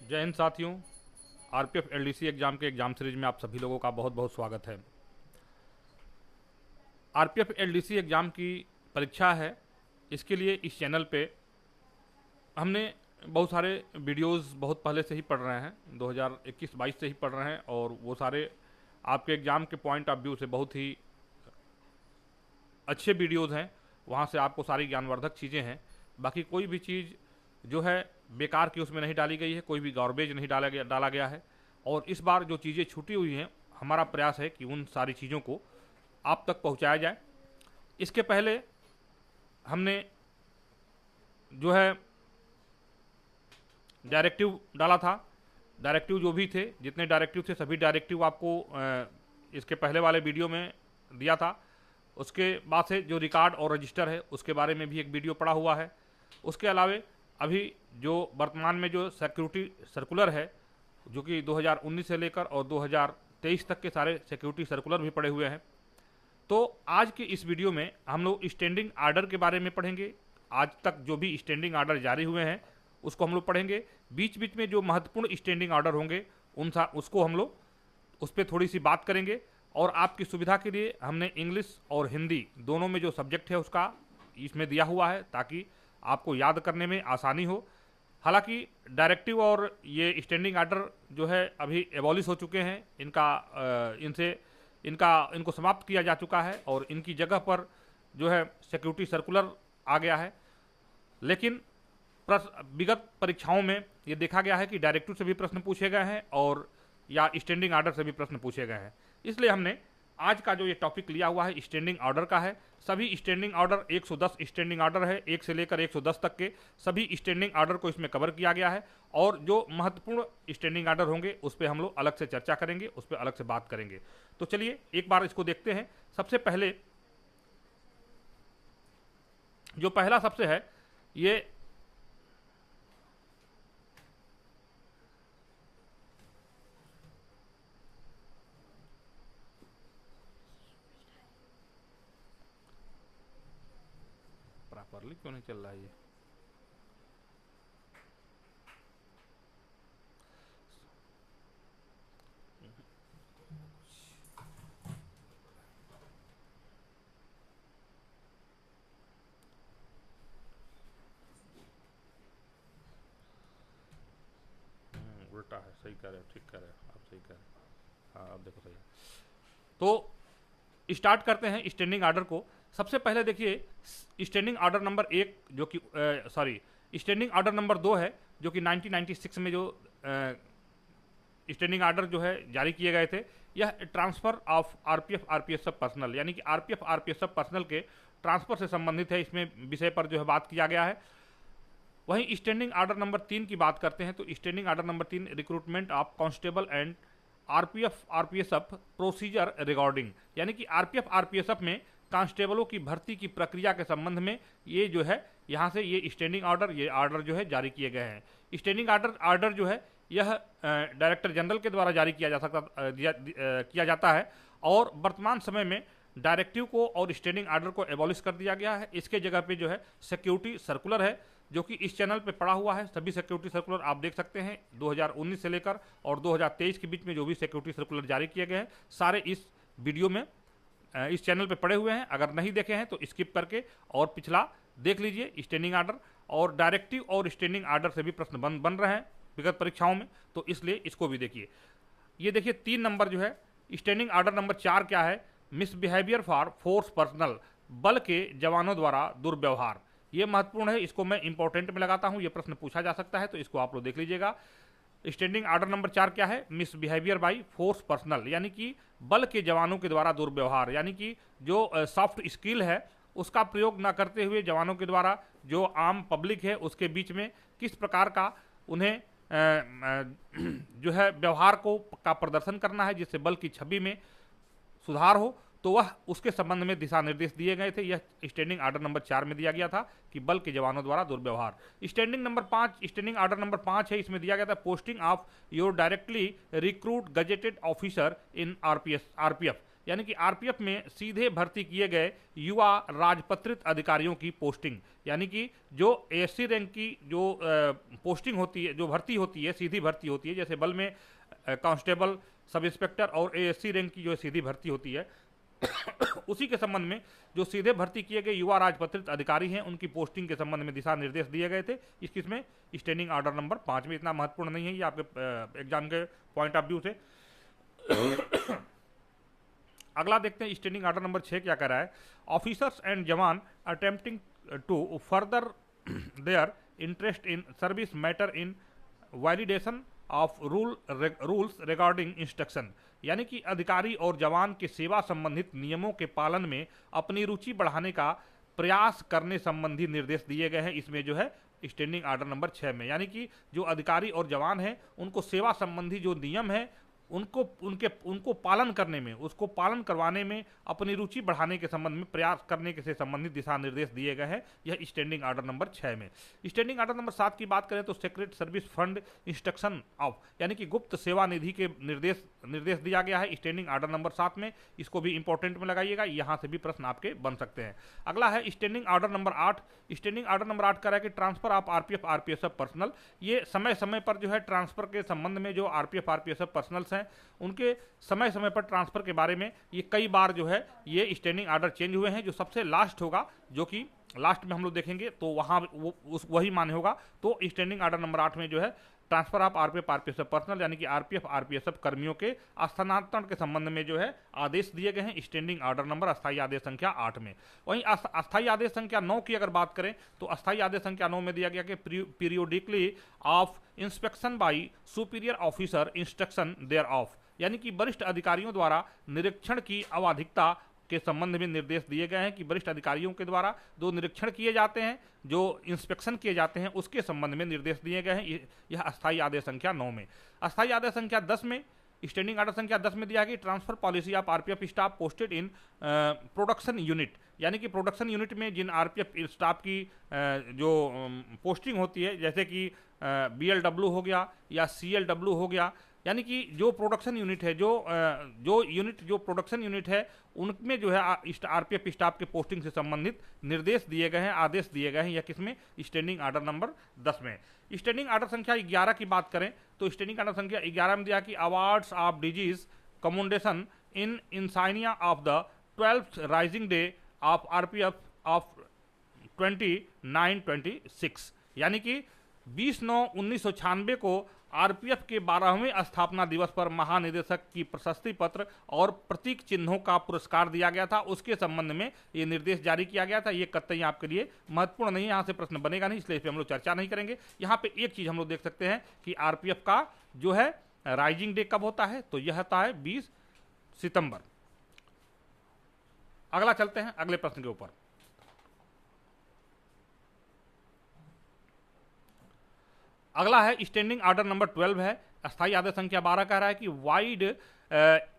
जय हिंद साथियों। RPF LDC exam के एग्ज़ाम सीरीज में आप सभी लोगों का बहुत बहुत स्वागत है। आरपीएफ एलडीसी एग्ज़ाम की परीक्षा है, इसके लिए इस चैनल पे हमने बहुत सारे वीडियोस बहुत पहले से ही पढ़ रहे हैं, 2021-22 से ही पढ़ रहे हैं, और वो सारे आपके एग्ज़ाम के पॉइंट ऑफ व्यू से बहुत ही अच्छे वीडियोस हैं। वहाँ से आपको सारी ज्ञानवर्धक चीज़ें हैं। बाकी कोई भी चीज़ जो है बेकार की उसमें नहीं डाली गई है, कोई भी गार्बेज नहीं डाला गया है। और इस बार जो चीज़ें छूटी हुई हैं, हमारा प्रयास है कि उन सारी चीज़ों को आप तक पहुँचाया जाए। इसके पहले हमने जो है डायरेक्टिव डाला था। डायरेक्टिव जो भी थे, जितने डायरेक्टिव थे, सभी डायरेक्टिव आपको इसके पहले वाले वीडियो में दिया था। उसके बाद से जो रिकॉर्ड और रजिस्टर है उसके बारे में भी एक वीडियो पड़ा हुआ है। उसके अलावे अभी जो वर्तमान में जो सिक्योरिटी सर्कुलर है, जो कि 2019 से लेकर और 2023 तक के सारे सिक्योरिटी सर्कुलर भी पड़े हुए हैं। तो आज के इस वीडियो में हम लोग स्टैंडिंग आर्डर के बारे में पढ़ेंगे। आज तक जो भी स्टैंडिंग आर्डर जारी हुए हैं उसको हम लोग पढ़ेंगे। बीच बीच में जो महत्वपूर्ण स्टैंडिंग आर्डर होंगे उसको हम लोग उस पर थोड़ी सी बात करेंगे। और आपकी सुविधा के लिए हमने इंग्लिश और हिंदी दोनों में जो सब्जेक्ट है उसका इसमें दिया हुआ है, ताकि आपको याद करने में आसानी हो। हालांकि डायरेक्टिव और ये स्टैंडिंग आर्डर जो है अभी एबॉलिश हो चुके हैं, इनको समाप्त किया जा चुका है और इनकी जगह पर जो है सिक्योरिटी सर्कुलर आ गया है। लेकिन विगत परीक्षाओं में ये देखा गया है कि डायरेक्टिव से भी प्रश्न पूछे गए हैं और या स्टैंडिंग आर्डर से भी प्रश्न पूछे गए हैं। इसलिए हमने आज का जो ये टॉपिक लिया हुआ है स्टैंडिंग ऑर्डर का है। सभी स्टैंडिंग ऑर्डर 110 स्टैंडिंग ऑर्डर है, 1 से लेकर 110 तक के सभी स्टैंडिंग ऑर्डर को इसमें कवर किया गया है। और जो महत्वपूर्ण स्टैंडिंग ऑर्डर होंगे उस पर हम लोग अलग से चर्चा करेंगे, उस पर अलग से बात करेंगे। तो चलिए एक बार इसको देखते हैं। सबसे पहले जो पहला सबसे है ये प्रॉपरली क्यों नहीं चल रहा है ये। उल्टा है, सही कह रहे हो, ठीक कह रहे हो, आप सही कह रहे हो। हाँ अब देखो सही है। तो स्टार्ट करते हैं स्टैंडिंग ऑर्डर को। सबसे पहले देखिए स्टैंडिंग ऑर्डर नंबर 1 जो कि स्टैंडिंग ऑर्डर नंबर 2 है, जो कि 1996 में जो स्टैंडिंग ऑर्डर जो है जारी किए गए थे। यह transfer of RPF RPSF personnel, यानी कि आरपीएफ आरपीएसएफ पर्सनल के ट्रांसफर से संबंधित है। इसमें विषय पर जो है बात किया गया है। वहीं स्टैंडिंग ऑर्डर नंबर 3 की बात करते हैं तो standing order number 3 recruitment of constable and RPF RPSF procedure regarding, यानी कि आरपीएफ आरपीएसएफ में कांस्टेबलों की भर्ती की प्रक्रिया के संबंध में ये जो है यहाँ से ये स्टैंडिंग ऑर्डर ये ऑर्डर जो है जारी किए गए हैं। स्टैंडिंग ऑर्डर जो है यह डायरेक्टर जनरल के द्वारा जारी किया जाता है। और वर्तमान समय में डायरेक्टिव को और स्टैंडिंग ऑर्डर को एबॉलिश कर दिया गया है। इसके जगह पे जो है सिक्योरिटी सर्कुलर है, जो कि इस चैनल पे पड़ा हुआ है। सभी सिक्योरिटी सर्कुलर आप देख सकते हैं। 2019 से लेकर और 2023 के बीच में जो भी सिक्योरिटी सर्कुलर जारी किए गए हैं सारे इस वीडियो में इस चैनल पे पड़े हुए हैं। अगर नहीं देखे हैं तो स्किप करके और पिछला देख लीजिए। स्टैंडिंग ऑर्डर और डायरेक्टिव और स्टैंडिंग ऑर्डर से भी प्रश्न बन रहे हैं विगत परीक्षाओं में, तो इसलिए इसको भी देखिए। ये देखिए 3 नंबर जो है स्टैंडिंग ऑर्डर नंबर 4 क्या है, मिसबिहेवियर फॉर फोर्स पर्सनल, बल के जवानों द्वारा दुर्व्यवहार। ये महत्वपूर्ण है, इसको मैं इंपॉर्टेंट में लगाता हूं, ये प्रश्न पूछा जा सकता है, तो इसको आप लोग देख लीजिएगा। स्टैंडिंग ऑर्डर नंबर 4 क्या है, मिसबिहेवियर बाई फोर्स पर्सनल, यानी कि बल के जवानों के द्वारा दुर्व्यवहार, यानी कि जो सॉफ्ट स्किल है उसका प्रयोग न करते हुए जवानों के द्वारा जो आम पब्लिक है उसके बीच में किस प्रकार का उन्हें जो है व्यवहार का प्रदर्शन करना है जिससे बल की छवि में सुधार हो, तो वह उसके संबंध में दिशा निर्देश दिए गए थे। यह स्टैंडिंग ऑर्डर नंबर 4 में दिया गया था कि बल के जवानों द्वारा दुर्व्यवहार। स्टैंडिंग ऑर्डर नंबर 5 है, इसमें दिया गया था posting of your directly recruit gazetted officer in RPF, यानी कि आरपीएफ में सीधे भर्ती किए गए युवा राजपत्रित अधिकारियों की पोस्टिंग, यानी कि जो एएससी रैंक की जो पोस्टिंग होती है, जो भर्ती होती है, सीधी भर्ती होती है, जैसे बल में कांस्टेबल, सब इंस्पेक्टर और एएससी रैंक की जो सीधी भर्ती होती है उसी के संबंध में जो सीधे भर्ती किए गए युवा राजपत्रित अधिकारी हैं उनकी पोस्टिंग के संबंध में दिशा निर्देश दिए गए थे। इसमें स्टैंडिंग ऑर्डर नंबर 5 में, इतना महत्वपूर्ण नहीं है ये आपके एग्जाम के पॉइंट ऑफ व्यू से। अगला देखते हैं स्टैंडिंग ऑर्डर नंबर 6 क्या कह रहा है। Officers and jawan attempting to further their interest in service matter in validation of rules regarding instruction, यानी कि अधिकारी और जवान के सेवा संबंधित नियमों के पालन में अपनी रुचि बढ़ाने का प्रयास करने संबंधी निर्देश दिए गए हैं। इसमें जो है स्टैंडिंग ऑर्डर नंबर 6 में, यानी कि जो अधिकारी और जवान हैं उनको सेवा संबंधी जो नियम है उनको पालन करने में, उसको पालन करवाने में अपनी रुचि बढ़ाने के संबंध में प्रयास करने के से संबंधित दिशा निर्देश दिए गए हैं। यह स्टैंडिंग ऑर्डर नंबर 6 में। स्टैंडिंग ऑर्डर नंबर 7 की बात करें तो secret service fund instruction of, यानी कि गुप्त सेवा निधि के निर्देश दिया गया है स्टैंडिंग ऑर्डर नंबर 7 में। इसको भी इंपॉर्टेंट में लगाइएगा, यहाँ से भी प्रश्न आपके बन सकते हैं। अगला है standing order number 8। Standing order number 8 कह रहा है कि transfer of RPF RPSF personal, ये समय समय पर जो है ट्रांसफर के संबंध में जो आरपीएफ आरपीएसएफ पर्सनल्स हैं उनके समय समय पर ट्रांसफर के बारे में ये कई बार जो है ये स्टैंडिंग ऑर्डर चेंज हुए हैं। जो सबसे लास्ट होगा, जो कि लास्ट में हम लोग देखेंगे, तो वहाँ वही मान्य होगा। तो स्टैंडिंग ऑर्डर नंबर 8 में जो है transfer of RPF RPSF personnel, यानी कि आरपीएफ आरपीएसएफ कर्मियों के स्थानांतरण के संबंध में जो है आदेश दिए गए हैं स्टैंडिंग ऑर्डर नंबर अस्थायी आदेश संख्या 8 में। वहीं अस्थायी आदेश संख्या 9 की अगर बात करें तो अस्थायी आदेश संख्या 9 में दिया गया कि periodically of inspection by superior officer instruction there of, यानी कि वरिष्ठ अधिकारियों द्वारा निरीक्षण की आवधिकता के संबंध में निर्देश दिए गए हैं कि वरिष्ठ अधिकारियों के द्वारा जो निरीक्षण किए जाते हैं, जो इंस्पेक्शन किए जाते हैं, उसके संबंध में निर्देश दिए गए हैं। यह अस्थायी आदेश संख्या 9 में। अस्थायी आदेश संख्या 10 में, स्टैंडिंग ऑर्डर संख्या 10 में दिया गया transfer policy of RPF staff posted in production unit, यानी कि प्रोडक्शन यूनिट में जिन आरपीएफ स्टाफ की जो पोस्टिंग होती है, जैसे कि बीएलडब्ल्यू हो गया या सीएलडब्ल्यू हो गया, यानी कि जो प्रोडक्शन यूनिट है, जो प्रोडक्शन यूनिट है उनमें जो है आरपीएफ स्टाफ के पोस्टिंग से संबंधित निर्देश दिए गए हैं, आदेश दिए गए हैं। यह किसमें? स्टैंडिंग ऑर्डर नंबर 10 में। स्टैंडिंग ऑर्डर संख्या 11 की बात करें तो स्टैंडिंग ऑर्डर संख्या 11 में दिया कि awards of DG's commendation in insignia of the 12th raising day of RPF of 2926, यानी कि 20/9/1996 को आरपीएफ के 12वें स्थापना दिवस पर महानिदेशक की प्रशस्ति पत्र और प्रतीक चिन्हों का पुरस्कार दिया गया था। उसके संबंध में ये निर्देश जारी किया गया था। ये कतई आपके लिए महत्वपूर्ण नहीं है, यहाँ से प्रश्न बनेगा नहीं, इसलिए इस पर हम लोग चर्चा नहीं करेंगे। यहाँ पे एक चीज हम लोग देख सकते हैं कि आरपीएफ का जो है राइजिंग डे कब होता है, तो यह होता है 20 सितंबर। अगला चलते हैं अगले प्रश्न के ऊपर। अगला है स्टैंडिंग ऑर्डर नंबर 12 है। अस्थायी आदेश संख्या 12 कह रहा है कि wide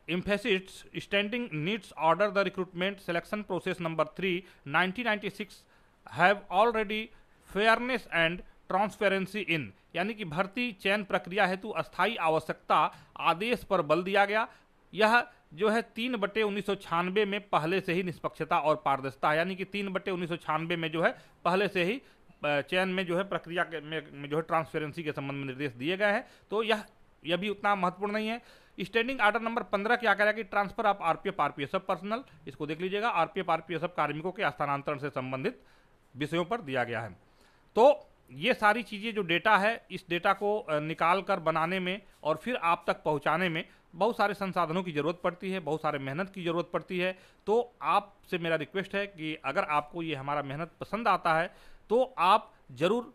emphasis standing needs order the recruitment selection process number 3 1996 have already fairness and transparency in, यानी कि भर्ती चयन प्रक्रिया हेतु अस्थायी आवश्यकता आदेश पर बल दिया गया। यह जो है 3/1996 में पहले से ही निष्पक्षता और पारदर्शिता, यानी कि 3/1996 में जो है पहले से ही चयन में जो है प्रक्रिया में जो है ट्रांसपेरेंसी के संबंध में निर्देश दिए गए हैं। तो यह भी उतना महत्वपूर्ण नहीं है। स्टैंडिंग ऑर्डर नंबर 15 क्या कह रहा है कि transfer of RPF RPSF personal, इसको देख लीजिएगा, आरपीएफ आरपीएसएफ कार्मिकों के हस्तांतरण से संबंधित विषयों पर दिया गया है। तो ये सारी चीज़ें जो डेटा है, इस डेटा को निकाल कर बनाने में और फिर आप तक पहुंचाने में बहुत सारे संसाधनों की ज़रूरत पड़ती है, बहुत सारे मेहनत की ज़रूरत पड़ती है। तो आपसे मेरा रिक्वेस्ट है कि अगर आपको ये हमारा मेहनत पसंद आता है तो आप ज़रूर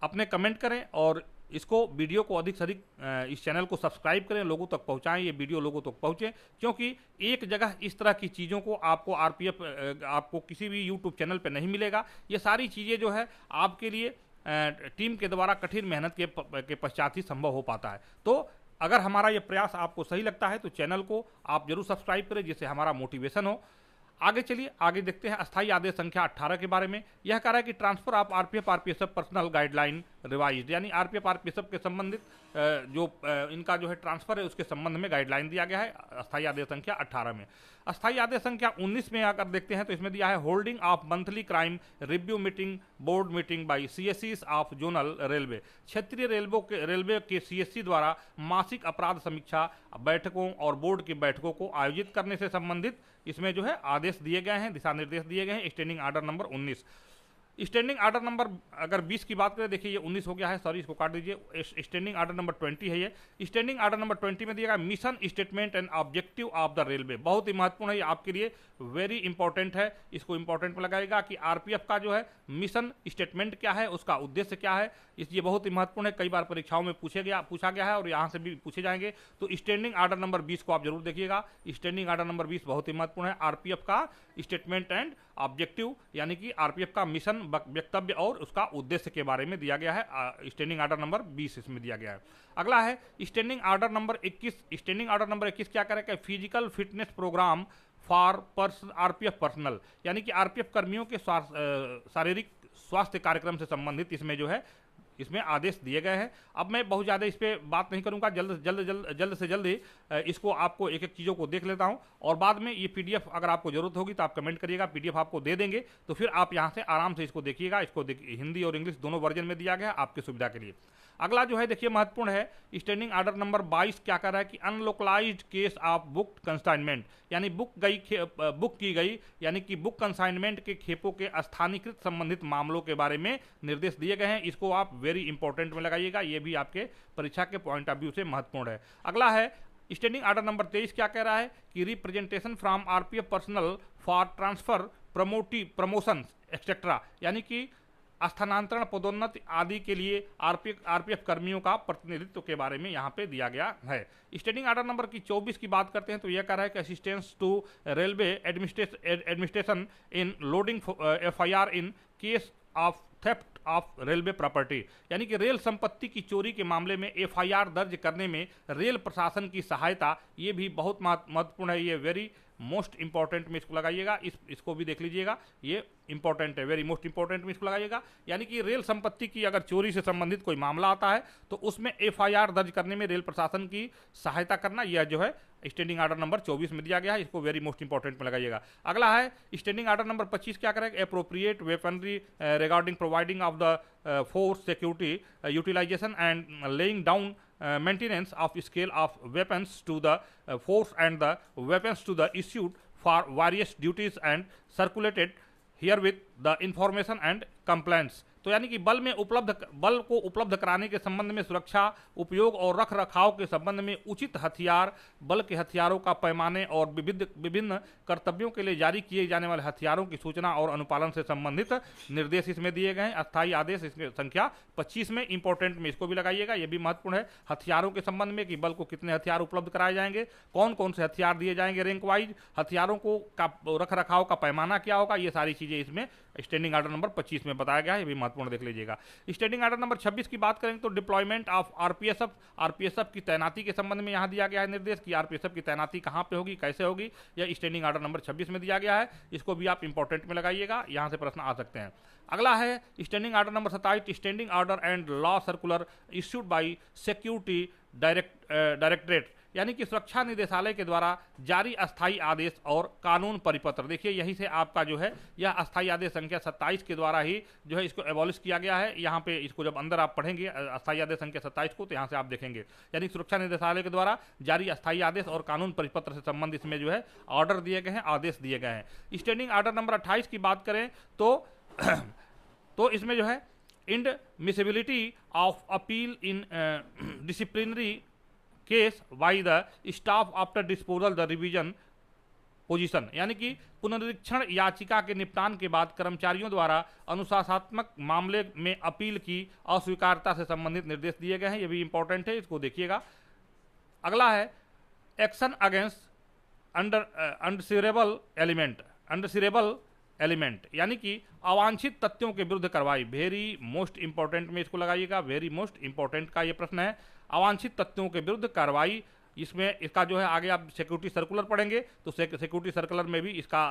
अपने कमेंट करें और इसको वीडियो को अधिक से अधिक इस चैनल को सब्सक्राइब करें, लोगों तक पहुंचाएं, ये वीडियो लोगों तक पहुंचे, क्योंकि एक जगह इस तरह की चीज़ों को आपको आरपीएफ आपको किसी भी यूट्यूब चैनल पे नहीं मिलेगा। ये सारी चीज़ें जो है आपके लिए टीम के द्वारा कठिन मेहनत के पश्चात ही संभव हो पाता है। तो अगर हमारा ये प्रयास आपको सही लगता है तो चैनल को आप जरूर सब्सक्राइब करें, जिससे हमारा मोटिवेशन हो। आगे चलिए, आगे देखते हैं अस्थायी आदेश संख्या 18 के बारे में। यह कह रहा है कि transfer of RPF RPSF personal guideline revised, यानी आरपीएफ आरपीएसएफ के संबंधित जो इनका जो है ट्रांसफर है उसके संबंध में गाइडलाइन दिया गया है अस्थायी आदेश संख्या 18 में। अस्थायी आदेश संख्या 19 में अगर देखते हैं तो इसमें दिया है holding of monthly crime review meeting board meeting by सीएससीज ऑफ जोनल रेलवे। क्षेत्रीय रेलवे के सीएससी द्वारा मासिक अपराध समीक्षा बैठकों और बोर्ड की बैठकों को आयोजित करने से संबंधित इसमें जो है आदेश दिए गए हैं, दिशा निर्देश दिए गए हैं। Standing order number 19। Standing order number अगर 20 की बात करें, देखिए ये 19 हो गया है, सॉरी इसको काट दीजिए। स्टैंडिंग ऑर्डर नंबर 20 है ये। स्टैंडिंग ऑर्डर नंबर 20 में दिया गया mission statement and objective of the railway. बहुत ही महत्वपूर्ण है ये आपके लिए, वेरी इंपॉर्टेंट है, इसको इंपॉर्टेंट में लगाएगा कि आरपीएफ का जो है मिशन स्टेटमेंट क्या है, उसका उद्देश्य क्या है, ये बहुत ही महत्वपूर्ण है। कई बार परीक्षाओं में पूछा गया है और यहाँ से भी पूछे जाएंगे। तो स्टैंडिंग ऑर्डर नंबर 20 को आप जरूर देखिएगा। स्टैंडिंग ऑर्डर नंबर 20 बहुत ही महत्वपूर्ण है। आरपीएफ का स्टेटमेंट एंड ऑब्जेक्टिव यानी कि आरपीएफ का मिशन, वक्तव्य और उसका उद्देश्य के बारे में दिया गया है। स्टैंडिंग ऑर्डर नंबर 20 इसमें दिया गया है। अगला है standing order number 21। Standing order number 21 क्या करेगा? Physical fitness programme for RPF personnel, यानी कि आरपीएफ कर्मियों के शारीरिक स्वास्थ्य कार्यक्रम से संबंधित इसमें जो है इसमें आदेश दिए गए हैं। अब मैं बहुत ज़्यादा इस पर बात नहीं करूंगा, जल्द से जल्द इसको आपको एक एक चीज़ों को देख लेता हूं और बाद में ये पीडीएफ अगर आपको जरूरत होगी तो आप कमेंट करिएगा, पीडीएफ आपको दे देंगे, तो फिर आप यहां से आराम से इसको देखिएगा। इसको हिंदी और इंग्लिश दोनों वर्जन में दिया गया है आपकी सुविधा के लिए। अगला जो है देखिए महत्वपूर्ण है, स्टैंडिंग ऑर्डर नंबर 22 क्या कर रहा है कि अनलोकलाइज्ड केस ऑफ बुक कंसाइनमेंट, यानी बुक की गई यानी कि बुक कंसाइनमेंट के खेपों के स्थानीयकृत संबंधित मामलों के बारे में निर्देश दिए गए हैं। इसको आप वेरी इंपॉर्टेंट में लगाइएगा, ये भी आपके परीक्षा के पॉइंट ऑफ व्यू से महत्वपूर्ण है। अगला है स्टैंडिंग ऑर्डर नंबर 23 क्या कह रहा है कि representation from RPF personal for transfer promotion etcetera, यानी कि स्थानांतरण, पदोन्नति आदि के लिए आरपीएफ कर्मियों का प्रतिनिधित्व के बारे में यहाँ पे दिया गया है। स्टैंडिंग ऑर्डर नंबर की 24 की बात करते हैं तो यह कह रहा है कि assistance to railway administration in loading FIR in case of theft of railway property, यानी कि रेल संपत्ति की चोरी के मामले में एफआईआर दर्ज करने में रेल प्रशासन की सहायता, ये भी बहुत महत्वपूर्ण है। ये वेरी मोस्ट इंपॉर्टेंट में इसको लगाइएगा, इसको भी देख लीजिएगा, ये इंपॉर्टेंट है, वेरी मोस्ट इंपॉर्टेंट में इसको लगाइएगा। यानी कि रेल संपत्ति की अगर चोरी से संबंधित कोई मामला आता है तो उसमें एफआईआर दर्ज करने में रेल प्रशासन की सहायता करना, यह जो है स्टैंडिंग ऑर्डर नंबर 24 में दिया गया है, इसको वेरी मोस्ट इंपॉर्टेंट में लगाइएगा। अगला है स्टैंडिंग ऑर्डर नंबर 25 क्या करेगा? Appropriate weaponry regarding providing of the force security utilization and laying down maintenance of scale of weapons to the force and the weapons to the issued for various duties and circulated herewith the information and complaints। तो यानी कि बल को उपलब्ध कराने के संबंध में सुरक्षा, उपयोग और रख रखाव के संबंध में उचित हथियार, बल के हथियारों का पैमाने और विभिन्न कर्तव्यों के लिए जारी किए जाने वाले हथियारों की सूचना और अनुपालन से संबंधित निर्देश इसमें दिए गए हैं। अस्थायी आदेश इसमें संख्या 25 में इंपॉर्टेंट में इसको भी लगाइएगा, यह भी महत्वपूर्ण है। हथियारों के संबंध में कि बल को कितने हथियार उपलब्ध कराए जाएंगे, कौन कौन से हथियार दिए जाएंगे रैंक वाइज, हथियारों को का रख रखाव का पैमाना क्या होगा, ये सारी चीजें इसमें स्टैंडिंग ऑर्डर नंबर 25 में बताया गया है, ये भी महत्वपूर्ण देख लीजिएगा। स्टैंडिंग ऑर्डर नंबर 26 की बात करेंगे तो डिप्लॉयमेंट ऑफ आरपीएसएफ की तैनाती के संबंध में यहां दिया गया है निर्देश कि आरपीएसएफ की तैनाती कहां पे होगी, कैसे होगी, यह स्टैंडिंग ऑर्डर नंबर 26 में दिया गया है। इसको भी आप इंपॉर्टेंट में लगाइएगा, यहां से प्रश्न आ सकते हैं। अगला है standing order number 27 standing order and law circular issued by security directorate, यानी कि सुरक्षा निदेशालय के द्वारा जारी अस्थायी आदेश और कानून परिपत्र। देखिए यहीं से आपका जो है यह अस्थायी आदेश संख्या 27 के द्वारा ही जो है इसको एबॉलिश किया गया है। यहाँ पे इसको जब अंदर आप पढ़ेंगे अस्थायी आदेश संख्या 27 को तो यहाँ से आप देखेंगे, यानी सुरक्षा निदेशालय के द्वारा जारी अस्थायी आदेश और कानून परिपत्र से संबंधित इसमें जो है ऑर्डर दिए गए हैं, आदेश दिए गए हैं। स्टैंडिंग ऑर्डर नंबर 28 की बात करें तो इसमें जो है inadmissibility of appeal in disciplinary case by the staff after disposal the revision position, यानी कि पुनरीक्षण याचिका के निपटान के बाद कर्मचारियों द्वारा अनुशासनात्मक मामले में अपील की अस्वीकारता से संबंधित निर्देश दिए गए हैं, ये भी इंपॉर्टेंट है, इसको देखिएगा। अगला है एक्शन अगेंस्ट अनडिजायरेबल एलिमेंट, यानी कि अवांछित तथ्यों के विरुद्ध कार्रवाई, वेरी मोस्ट इंपॉर्टेंट में इसको लगाइएगा, वेरी मोस्ट इंपॉर्टेंट का ये प्रश्न है। अवांछित तथ्यों के विरुद्ध कार्रवाई इसमें इसका जो है आगे आप सिक्योरिटी सर्कुलर पढ़ेंगे तो सिक्योरिटी सर्कुलर में भी इसका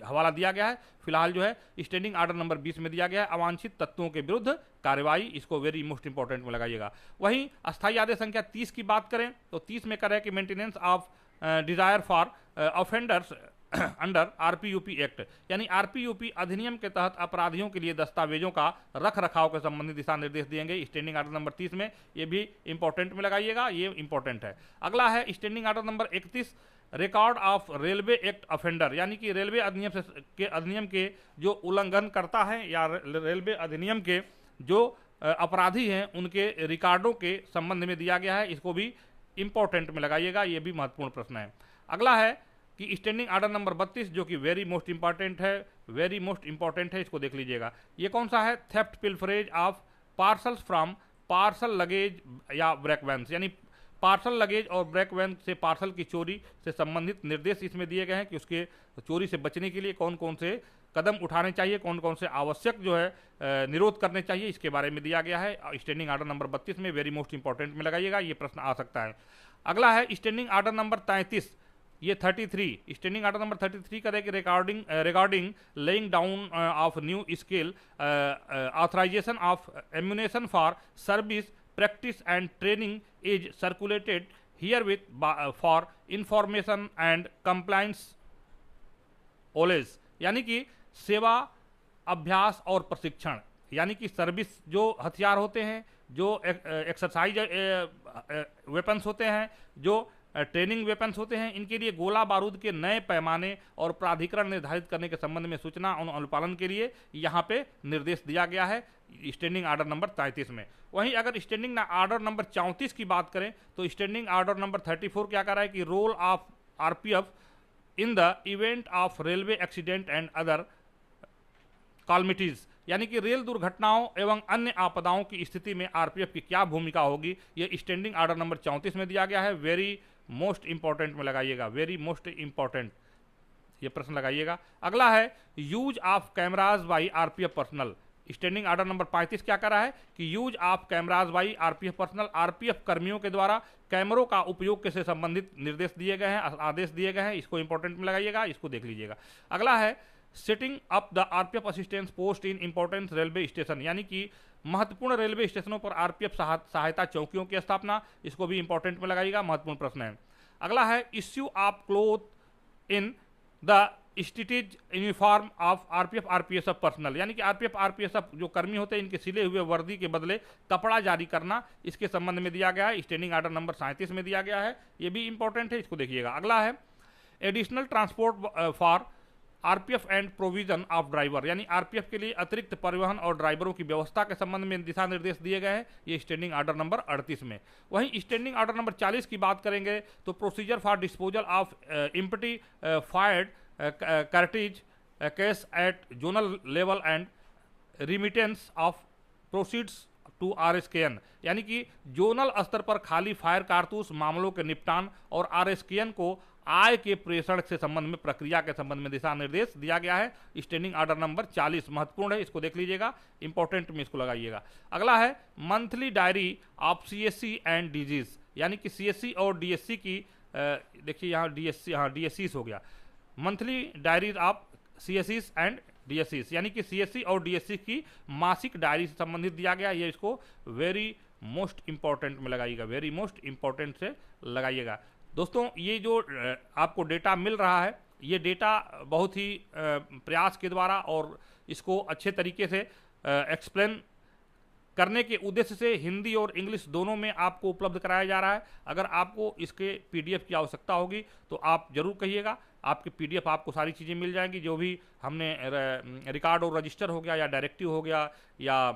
हवाला दिया गया है। फिलहाल जो है स्टैंडिंग आर्डर नंबर 20 में दिया गया है अवांछित तत्वों के विरुद्ध कार्रवाई, इसको वेरी मोस्ट इंपॉर्टेंट में लगाइएगा। वहीं अस्थायी आदेश संख्या 30 की बात करें तो 30 में कर है कि maintenance of dossier for offenders under RPUP act, यानी आरपीयूपी अधिनियम के तहत अपराधियों के लिए दस्तावेजों का रख रखाव के संबंधी दिशा निर्देश दिएंगे स्टैंडिंग आर्डर नंबर 30 में। ये भी इंपॉर्टेंट में लगाइएगा, ये इंपॉर्टेंट है। अगला है standing order number 31 record of railway act offender, यानी कि रेलवे अधिनियम के जो उल्लंघन करता है या रेलवे अधिनियम के जो अपराधी हैं उनके रिकॉर्डों के संबंध में दिया गया है, इसको भी इंपॉर्टेंट में लगाइएगा, ये भी महत्वपूर्ण प्रश्न है। अगला है कि स्टैंडिंग आर्डर नंबर 32 जो कि वेरी मोस्ट इंपॉर्टेंट है, वेरी मोस्ट इंपॉर्टेंट है, इसको देख लीजिएगा। ये कौन सा है? Theft pilferage of parcels from parcel luggage या ब्रेक वैन्स, यानी पार्सल लगेज और ब्रेक वैन से पार्सल की चोरी से संबंधित निर्देश इसमें दिए गए हैं कि उसके चोरी से बचने के लिए कौन कौन से कदम उठाने चाहिए, कौन कौन से आवश्यक जो है निरोध करने चाहिए, इसके बारे में दिया गया है स्टैंडिंग आर्डर नंबर 32 में। वेरी मोस्ट इंपॉर्टेंट में लगाइएगा, ये प्रश्न आ सकता है। अगला है स्टैंडिंग आर्डर नंबर 33, ये 33 स्टैंडिंग आर्डर नंबर 33 करे कि regarding laying down of new scale authorization of ammunition for service practice and training is circulated here with for information and compliance ओलेज, यानी कि सेवा अभ्यास और प्रशिक्षण, यानी कि सर्विस जो हथियार होते हैं, जो एक्सरसाइज वेपन्स होते हैं, जो ट्रेनिंग वेपन्स होते हैं, इनके लिए गोला बारूद के नए पैमाने और प्राधिकरण निर्धारित करने के संबंध में सूचना और अनुपालन के लिए यहाँ पे निर्देश दिया गया है स्टैंडिंग आर्डर नंबर 33 में। वहीं अगर स्टैंडिंग आर्डर नंबर 34 की बात करें तो स्टैंडिंग आर्डर नंबर 34 क्या कर रहा है कि role of RPF in the event of railway accident and other calamities, यानी कि रेल दुर्घटनाओं एवं अन्य आपदाओं की स्थिति में आरपीएफ की क्या भूमिका होगी, ये स्टैंडिंग आर्डर नंबर 34 में दिया गया है। वेरी मोस्ट इंपॉर्टेंट में लगाइएगा, वेरी मोस्ट इंपॉर्टेंट ये प्रश्न लगाइएगा। अगला है use of cameras by RPF personal, standing order number 35 क्या कर रहा है कि use of cameras by RPF personal, RPF कर्मियों के द्वारा कैमरों का उपयोग के से संबंधित निर्देश दिए गए हैं, आदेश दिए गए हैं, इसको इंपॉर्टेंट में लगाइएगा, इसको देख लीजिएगा। अगला है setting up the RPF assistance post in important railway station, यानी कि महत्वपूर्ण रेलवे स्टेशनों पर आरपीएफ सहायता चौकियों की स्थापना, इसको भी इंपॉर्टेंट में लगाइएगा, महत्वपूर्ण प्रश्न है। अगला है issue of cloth in the stitched uniform of RPF RPSF personnel, यानी कि आरपीएफ आरपीएसएफ जो कर्मी होते हैं इनके सिले हुए वर्दी के बदले कपड़ा जारी करना, इसके संबंध में दिया गया है स्टैंडिंग आर्डर नंबर 37 में दिया गया है, ये भी इंपॉर्टेंट है, इसको देखिएगा। अगला है additional transport for RPF and provision of driver, यानी आरपीएफ के लिए अतिरिक्त परिवहन और ड्राइवरों की व्यवस्था के संबंध में दिशा निर्देश दिए गए हैं, ये स्टैंडिंग आर्डर नंबर 38 में। वहीं स्टैंडिंग आर्डर नंबर 40 की बात करेंगे तो procedure for disposal of empty fired cartridge case at zonal level and remittance of proceeds to RSKN, यानी कि जोनल स्तर पर खाली फायर कारतूस मामलों के निपटान और आरएसकेएन को आय के प्रेषण से संबंध में प्रक्रिया के संबंध में दिशा निर्देश दिया गया है स्टैंडिंग आर्डर नंबर 40, महत्वपूर्ण है, इसको देख लीजिएगा, इंपॉर्टेंट में इसको लगाइएगा। अगला है monthly diary of CSC and disease, यानी कि सीएससी और डीएससी की देखिए यहाँ डीएससी, हाँ डीएससीस हो गया, मंथली डायरीज ऑफ सीएससीस एंड डीएससीस, यानी कि सीएससी और डीएससी की मासिक डायरी से संबंधित दिया गया, ये इसको वेरी मोस्ट इंपॉर्टेंट में लगाइएगा, वेरी मोस्ट इंपॉर्टेंट से लगाइएगा। दोस्तों ये जो आपको डेटा मिल रहा है, ये डेटा बहुत ही प्रयास के द्वारा और इसको अच्छे तरीके से एक्सप्लेन करने के उद्देश्य से हिंदी और इंग्लिश दोनों में आपको उपलब्ध कराया जा रहा है। अगर आपको इसके पीडीएफ की आवश्यकता होगी तो आप जरूर कहिएगा, आपके पीडीएफ आपको सारी चीज़ें मिल जाएंगी, जो भी हमने रिकॉर्ड और रजिस्टर हो गया या डायरेक्टिव हो गया या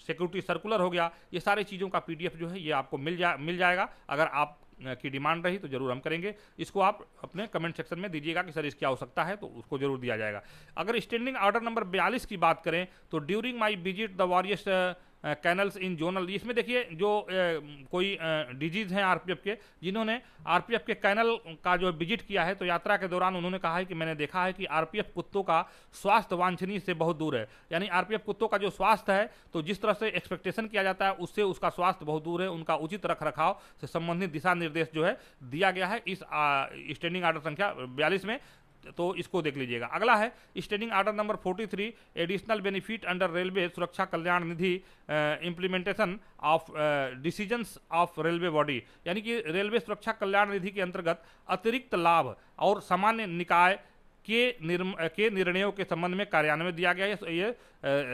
सिक्योरिटी सर्कुलर हो गया, ये सारी चीज़ों का पीडीएफ जो है ये आपको मिल जाएगा। अगर आप की डिमांड रही तो जरूर हम करेंगे, इसको आप अपने कमेंट सेक्शन में दीजिएगा कि सर इसकी आवश्यकता है तो उसको जरूर दिया जाएगा। अगर स्टैंडिंग आर्डर नंबर 42 की बात करें तो during my visit the various canals in zonal. इसमें देखिए जो कोई डीजीज हैं आरपीएफ के, जिन्होंने आरपीएफ के कैनल का जो विजिट किया है, तो यात्रा के दौरान उन्होंने कहा है कि मैंने देखा है कि आरपीएफ कुत्तों का स्वास्थ्य वांछनीय से बहुत दूर है। यानी आरपीएफ कुत्तों का जो स्वास्थ्य है, तो जिस तरह से एक्सपेक्टेशन किया जाता है उससे उसका स्वास्थ्य बहुत दूर है। उनका उचित रख रखाव से संबंधित दिशा निर्देश जो है दिया गया है इस स्टैंडिंग ऑर्डर संख्या 42 में, तो इसको देख लीजिएगा। अगला है standing order number 43, additional benefit under railway Suraksha Kalyan Nidhi implementation of decisions of railway body. यानी कि रेलवे सुरक्षा कल्याण निधि के अंतर्गत अतिरिक्त लाभ और सामान्य निकाय के निर्णयों के संबंध में कार्यान्वयन दिया गया है। ये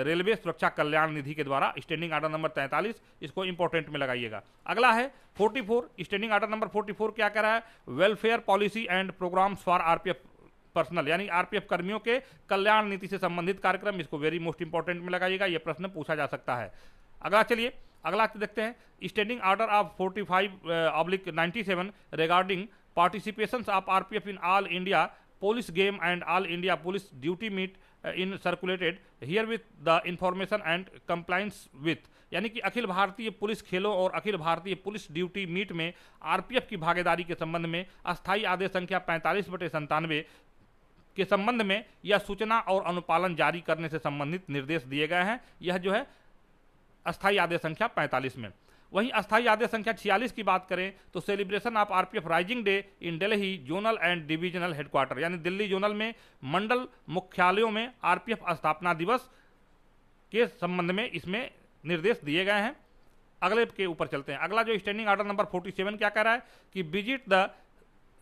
रेलवे सुरक्षा कल्याण निधि के द्वारा स्टैंडिंग ऑर्डर नंबर 43, इसको इंपॉर्टेंट में लगाइएगा। अगला है 44, स्टैंडिंग ऑर्डर नंबर 44 क्या कह रहा है, welfare policy and programmes for RPF personnel, यानी आरपीएफ कर्मियों के कल्याण नीति से संबंधित कार्यक्रम, इसको वेरी मोस्ट इंपॉर्टेंट में लगाइएगा, यह प्रश्न पूछा जा सकता है। अगला चलिए अगला देखते हैं standing order of 45/97 regarding participation of RPF in all India police game and all India police duty meet in circulated here with the information and compliance with. यानी कि अखिल भारतीय पुलिस खेलों और अखिल भारतीय पुलिस ड्यूटी मीट में आरपीएफ की भागीदारी के संबंध में अस्थायी आदेश संख्या 45/97 के संबंध में यह सूचना और अनुपालन जारी करने से संबंधित निर्देश दिए गए हैं। यह जो है अस्थायी आदेश संख्या 45 में। वहीं अस्थायी आदेश संख्या 46 की बात करें तो celebration of RPF rising day in Delhi zonal and divisional headquarter, यानी दिल्ली जोनल में मंडल मुख्यालयों में आरपीएफ स्थापना दिवस के संबंध में इसमें निर्देश दिए गए हैं। अगले के ऊपर चलते हैं। अगला जो स्टैंडिंग ऑर्डर नंबर 47 क्या कह रहा है कि visit the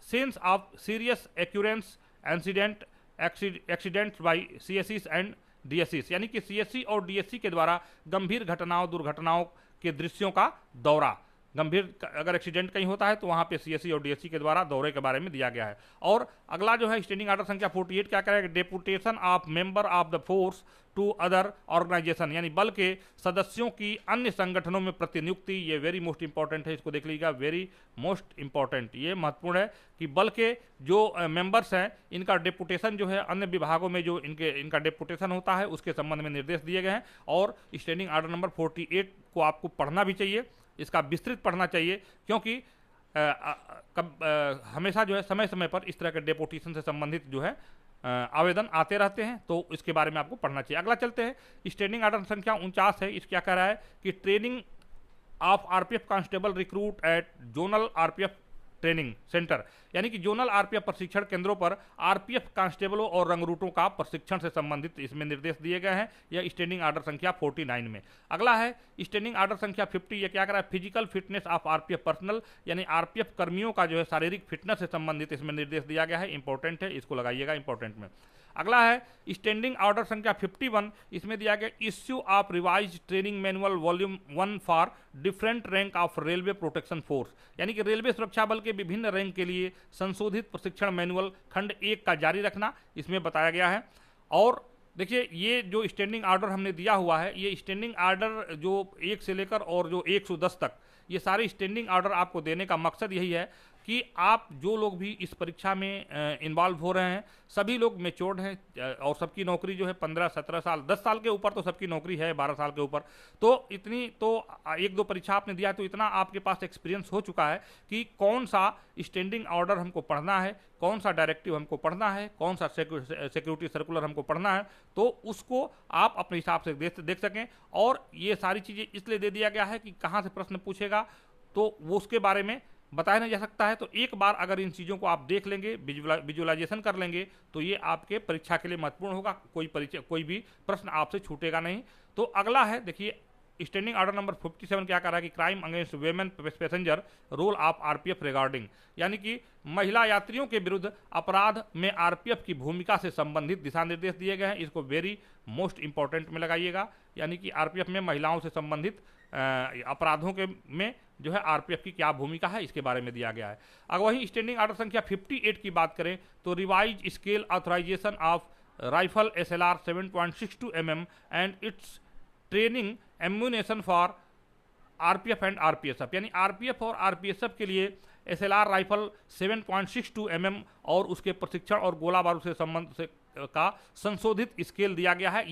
scenes of serious occurrence accidents by सीएससीज एंड डीएससीज, यानी कि सीएससी और डीएससी के द्वारा गंभीर घटनाओं दुर्घटनाओं के दृश्यों का दौरा। गंभीर अगर एक्सीडेंट कहीं होता है तो वहां पे सीएससी और डीएससी के द्वारा दौरे के बारे में दिया गया है। और अगला जो है स्टैंडिंग ऑर्डर संख्या 48 क्या करेगा, deputation of member of the force to other organisation, यानी बल के सदस्यों की अन्य संगठनों में प्रतिनियुक्ति। ये वेरी मोस्ट इंपॉर्टेंट है, इसको देख लीजिएगा, वेरी मोस्ट इंपॉर्टेंट, ये महत्वपूर्ण है कि बल के जो मेंबर्स हैं इनका डेपुटेशन जो है अन्य विभागों में जो इनका डेपुटेशन होता है उसके संबंध में निर्देश दिए गए हैं। और स्टैंडिंग ऑर्डर नंबर 48 को आपको पढ़ना भी चाहिए, इसका विस्तृत पढ़ना चाहिए, क्योंकि हमेशा जो है समय समय पर इस तरह के डेपुटेशन से संबंधित जो है आवेदन आते रहते हैं, तो इसके बारे में आपको पढ़ना चाहिए। अगला चलते हैं स्टैंडिंग ऑर्डर संख्या 49 है। इस क्या कह रहा है कि training of RPF constable recruit at zonal RPF training centre, यानी कि जोनल आरपीएफ प्रशिक्षण केंद्रों पर आरपीएफ कांस्टेबलों और रंगरूटों का प्रशिक्षण से संबंधित इसमें निर्देश दिए गए हैं। यह स्टैंडिंग ऑर्डर संख्या 49 में। अगला है स्टैंडिंग ऑर्डर संख्या 50। यह क्या कर रहा है, physical fitness of RPF personnel, यानी आरपीएफ कर्मियों का जो है शारीरिक फिटनेस से संबंधित इसमें निर्देश दिया गया है। इंपॉर्टेंट है, इसको लगाइएगा इंपॉर्टेंट में। अगला है स्टैंडिंग ऑर्डर संख्या 51। इसमें दिया गया issue of revise training manual volume 1 for different rank of railway protection force, यानी कि रेलवे सुरक्षा बल के विभिन्न रैंक के लिए संशोधित प्रशिक्षण मैनुअल खंड 1 का जारी रखना, इसमें बताया गया है। और देखिए ये जो स्टैंडिंग ऑर्डर हमने दिया हुआ है, ये स्टैंडिंग ऑर्डर जो 1 से लेकर और जो 110 तक, ये सारे स्टैंडिंग ऑर्डर आपको देने का मकसद यही है कि आप जो लोग भी इस परीक्षा में इन्वॉल्व हो रहे हैं, सभी लोग मेच्योर्ड हैं और सबकी नौकरी जो है 15-17 साल, 10 साल के ऊपर तो सबकी नौकरी है, 12 साल के ऊपर तो इतनी तो 1-2 परीक्षा आपने दिया है, तो इतना आपके पास एक्सपीरियंस हो चुका है कि कौन सा स्टैंडिंग ऑर्डर हमको पढ़ना है, कौन सा डायरेक्टिव हमको पढ़ना है, कौन सा सिक्योरिटी सर्कुलर हमको पढ़ना है, तो उसको आप अपने हिसाब से देख सकें। और ये सारी चीज़ें इसलिए दे दिया गया है कि कहाँ से प्रश्न पूछेगा तो वो उसके बारे में बताया नहीं जा सकता है। तो एक बार अगर इन चीज़ों को आप देख लेंगे, विजुअलाइजेशन कर लेंगे, तो ये आपके परीक्षा के लिए महत्वपूर्ण होगा। कोई भी प्रश्न आपसे छूटेगा नहीं। तो अगला है देखिए स्टैंडिंग ऑर्डर नंबर 57 क्या कर रहा है कि crime against women passenger role of RPF regarding, यानी कि महिला यात्रियों के विरुद्ध अपराध में आरपीएफ की भूमिका से संबंधित दिशा निर्देश दिए गए हैं। इसको वेरी मोस्ट इंपॉर्टेंट में लगाइएगा, यानी कि आरपीएफ में महिलाओं से संबंधित अपराधों के में जो है आरपीएफ की क्या भूमिका है, इसके बारे में दिया गया है। अगर वहीं स्टैंडिंग ऑर्डर संख्या 58 की बात करें तो revise scale authorization of rifle SLR 7.62 mm and its training ammunition for RPF and RPSF, यानी आरपीएफ और आरपीएसएफ के लिए SLR राइफल 7.62 mm और उसके प्रशिक्षण और गोला बारूद से संबंध से का संशोधित स्केल दिया गया है।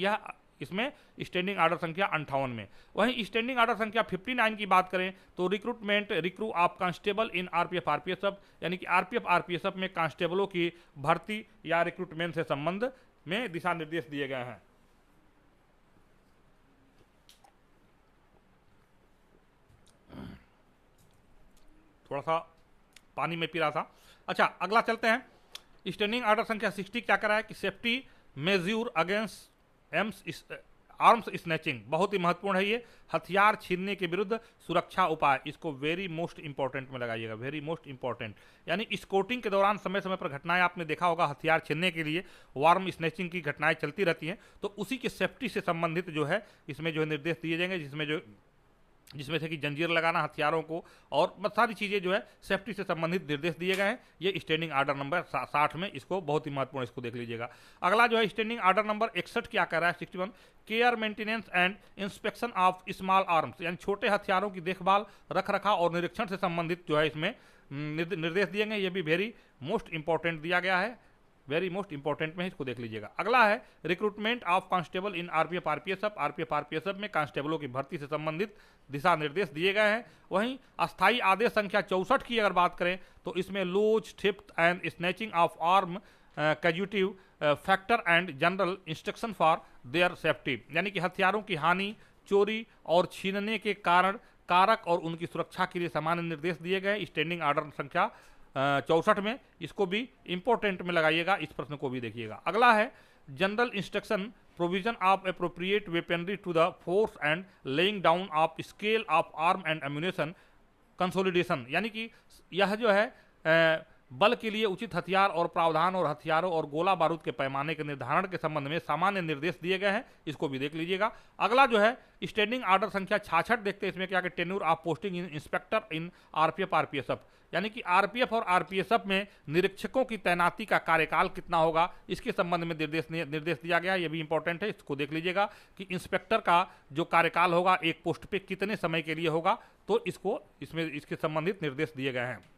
इसमें स्टैंडिंग आर्डर संख्या 58 में। वहीं स्टैंडिंग आर्डर संख्या 59 की बात करें तो recruitment recruit of constable in RPF RPSF, यानी कि आरपीएफ आरपीएसएफ में कांस्टेबलों की भर्ती या रिक्रूटमेंट से संबंध में दिशा निर्देश दिए गए हैं। थोड़ा सा पानी में पी रहा था। अच्छा, अगला चलते हैं। स्टैंडिंग आर्डर संख्या 60 क्या कर रहा है कि safety majeure against arms snatching, बहुत ही महत्वपूर्ण है ये, हथियार छीनने के विरुद्ध सुरक्षा उपाय, इसको वेरी मोस्ट इंपॉर्टेंट में लगाइएगा, वेरी मोस्ट इंपॉर्टेंट। यानी स्कोटिंग के दौरान समय समय पर घटनाएं आपने देखा होगा, हथियार छीनने के लिए वार्म स्नैचिंग की घटनाएं चलती रहती हैं, तो उसी के सेफ्टी से संबंधित जो है इसमें जो है निर्देश दिए जाएंगे, जिसमें से कि जंजीर लगाना हथियारों को और सारी चीज़ें जो है सेफ्टी से संबंधित निर्देश दिए गए हैं। ये स्टैंडिंग आर्डर नंबर 60 में, इसको बहुत ही महत्वपूर्ण, इसको देख लीजिएगा। अगला जो है स्टैंडिंग आर्डर नंबर 61 क्या कर रहा है 61, care maintenance and inspection of small arms, यानी छोटे हथियारों की देखभाल, रख रखाव और निरीक्षण से संबंधित जो है इसमें निर्देश दिए गए। ये भी वेरी मोस्ट इंपॉर्टेंट दिया गया है, वेरी मोस्ट इंपॉर्टेंट में, इसको देख लीजिएगा। अगला है recruitment of constable in RPF RPSF में कांस्टेबलों की भर्ती से संबंधित दिशा निर्देश दिए गए हैं। वहीं अस्थायी आदेश संख्या 64 की अगर बात करें तो इसमें loss, theft and snatching of arm causative factor and general instruction for their safety, यानी कि हथियारों की हानि, चोरी और छीनने के कारण कारक और उनकी सुरक्षा के लिए सामान्य निर्देश दिए गए स्टैंडिंग आर्डर संख्या 64 में, इसको भी इंपॉर्टेंट में लगाइएगा, इस प्रश्न को भी देखिएगा। अगला है general instruction provision of appropriate weaponry to the force and laying down of scale of arm and ammunition consolidation, यानी कि यह जो है बल के लिए उचित हथियार और प्रावधान और हथियारों और गोला बारूद के पैमाने के निर्धारण के संबंध में सामान्य निर्देश दिए गए हैं, इसको भी देख लीजिएगा। अगला जो है स्टैंडिंग आर्डर संख्या 66 देखते हैं, इसमें क्या कि tenure of posting in inspector in RPF RPSF, यानी कि आरपीएफ और आरपीएसएफ में निरीक्षकों की तैनाती का कार्यकाल कितना होगा, इसके संबंध में निर्देश दिया गया, ये भी इंपॉर्टेंट है, इसको देख लीजिएगा कि इंस्पेक्टर का जो कार्यकाल होगा एक पोस्ट पे कितने समय के लिए होगा, तो इसके संबंधित निर्देश दिए गए हैं।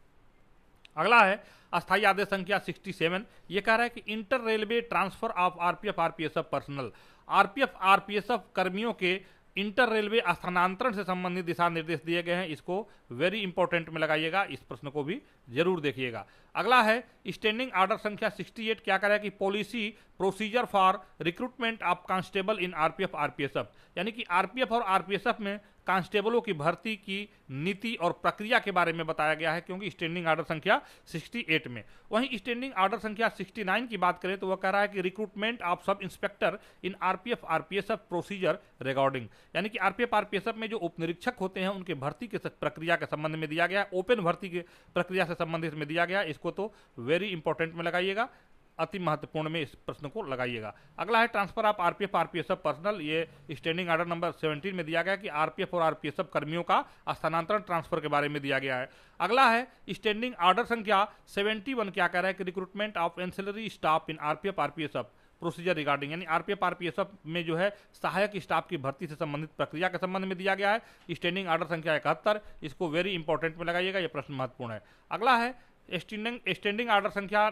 अगला है अस्थायी आदेश संख्या 67, ये कह रहा है कि inter railway transfer of RPF RPSF personal, RPF RPSF कर्मियों के इंटर रेलवे स्थानांतरण से संबंधित दिशा निर्देश दिए गए हैं, इसको वेरी इंपॉर्टेंट में लगाइएगा, इस प्रश्न को भी जरूर देखिएगा। अगला है स्टैंडिंग आर्डर संख्या 68 क्या कह रहा है कि policy procedure for recruitment of constable in RPF RPSF, यानी कि आरपीएफ और आरपीएसएफ में कांस्टेबलों की भर्ती की नीति और प्रक्रिया के बारे में बताया गया है, क्योंकि स्टैंडिंग आर्डर संख्या 68 में। वहीं स्टैंडिंग आर्डर संख्या 69 की बात करें तो वह कह रहा है कि recruitment of sub inspector in RPF RPSF procedure regarding, यानी कि आरपीएफ आरपीएसएफ में जो उप निरीक्षक होते हैं उनके भर्ती के प्रक्रिया के संबंध में दिया गया है, ओपन भर्ती की प्रक्रिया से संबंधित में दिया गया है, इसको तो वेरी इंपॉर्टेंट में लगाइएगा, अति महत्वपूर्ण में इस प्रश्न को लगाइएगा। अगला है transfer of RPF RPSF personal, ये स्टैंडिंग आर्डर नंबर 17 में दिया गया कि आरपीएफ और आरपीएसएफ कर्मियों का स्थानांतरण ट्रांसफर के बारे में दिया गया है। अगला है स्टैंडिंग आर्डर संख्या 71 क्या कह रहा है कि recruitment of ancillary staff in RPF RPSF procedure regarding, यानी आरपीएफ आरपीएसएफ में जो है सहायक स्टाफ की भर्ती से संबंधित प्रक्रिया के संबंध में दिया गया है स्टैंडिंग आर्डर संख्या 71, इसको वेरी इंपॉर्टेंट में लगाइएगा, यह प्रश्न महत्वपूर्ण है। अगला है स्टैंडिंग आर्डर संख्या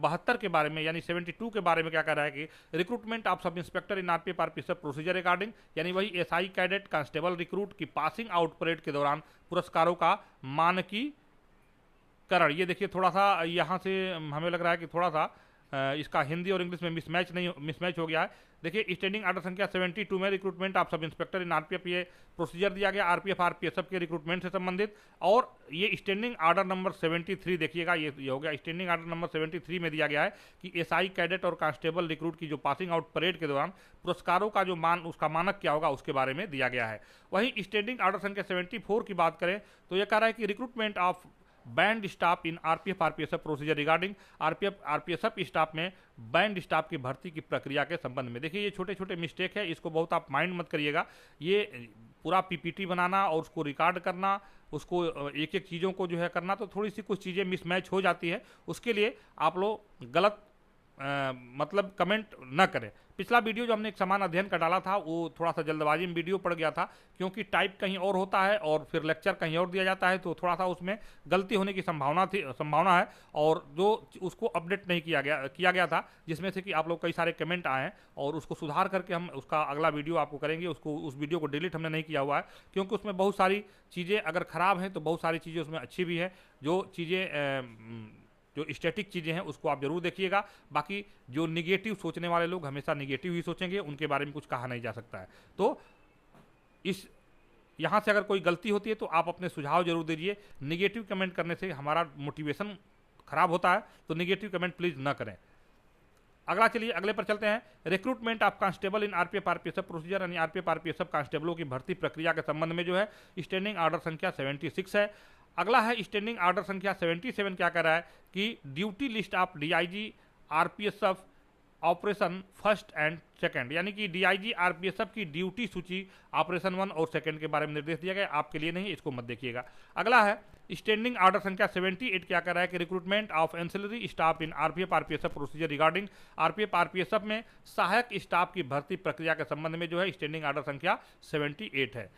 72 के बारे में, यानी 72 के बारे में क्या कह रहा है कि recruitment of sub inspector in RPF RPSF procedure regarding, यानी वही एसआई कैडेट कांस्टेबल रिक्रूट की पासिंग आउट परेड के दौरान पुरस्कारों का मानकीकरण। ये देखिए थोड़ा सा यहाँ से हमें लग रहा है कि थोड़ा सा इसका हिंदी और इंग्लिश में मिसमैच हो गया है। देखिए स्टैंडिंग आर्डर संख्या 72 में recruitment of sub inspector in RPF ये प्रोसीजर दिया गया आरपीएफ आरपीएसएफ के रिक्रूटमेंट से संबंधित, और ये स्टैंडिंग आर्डर नंबर 73 देखिएगा, ये हो गया स्टैंडिंग आर्डर नंबर 73 में दिया गया है कि एसआई कैडेट और कांस्टेबल रिक्रूट की जो पासिंग आउट परेड के दौरान पुरस्कारों का जो उसका मानक क्या होगा उसके बारे में दिया गया है। वहीं स्टैंडिंग आर्डर संख्या 74 की बात करें तो यह कह रहा है कि recruitment of band staff in RPF RPSF procedure regarding, RPF RPSF staff में बैंड स्टाफ की भर्ती की प्रक्रिया के संबंध में। देखिए ये छोटे छोटे मिस्टेक है, इसको बहुत आप माइंड मत करिएगा, ये पूरा पीपीटी बनाना और उसको रिकॉर्ड करना, उसको एक एक चीज़ों को जो है करना, तो थोड़ी सी कुछ चीज़ें मिसमैच हो जाती है, उसके लिए आप लोग गलत मतलब कमेंट न करें। पिछला वीडियो जो हमने एक समान अध्ययन का डाला था वो थोड़ा सा जल्दबाजी में वीडियो पड़ गया था, क्योंकि टाइप कहीं और होता है और फिर लेक्चर कहीं और दिया जाता है, तो थोड़ा सा उसमें गलती होने की संभावना है, और जो उसको अपडेट नहीं किया गया था, जिसमें से कि आप लोग कई सारे कमेंट आए हैं, और उसको सुधार करके हम उसका अगला वीडियो आपको करेंगे। उस वीडियो को डिलीट हमने नहीं किया हुआ है, क्योंकि उसमें बहुत सारी चीज़ें अगर ख़राब हैं तो बहुत सारी चीज़ें उसमें अच्छी भी है। जो चीज़ें जो स्टैटिक चीज़ें हैं उसको आप जरूर देखिएगा। बाकी जो निगेटिव सोचने वाले लोग हमेशा निगेटिव ही सोचेंगे, उनके बारे में कुछ कहा नहीं जा सकता है। तो इस यहाँ से अगर कोई गलती होती है तो आप अपने सुझाव जरूर दीजिए। निगेटिव कमेंट करने से हमारा मोटिवेशन खराब होता है, तो निगेटिव कमेंट प्लीज़ ना करें। अगला चलिए अगले पर चलते हैं। Recruitment of constable in RPF RPSF procedure, यानी आरपीएफ आरपीएसएफ कांस्टेबलों की भर्ती प्रक्रिया के संबंध में जो है स्टैंडिंग ऑर्डर संख्या 76 है। अगला है स्टैंडिंग ऑर्डर संख्या 77। क्या कर रहा है कि duty list of DIG RPSF operation first and second, यानी कि डीआईजी आरपीएसएफ की ड्यूटी सूची ऑपरेशन 1 और सेकंड के बारे में निर्देश दिया गया। आपके लिए नहीं, इसको मत देखिएगा। अगला है स्टैंडिंग ऑर्डर संख्या 78। क्या कर रहा है कि recruitment of ancillary staff in RPF RPSF procedure regarding RPF RPSF में सहायक स्टाफ की भर्ती प्रक्रिया के संबंध में जो है स्टैंडिंग ऑर्डर संख्या 78 है।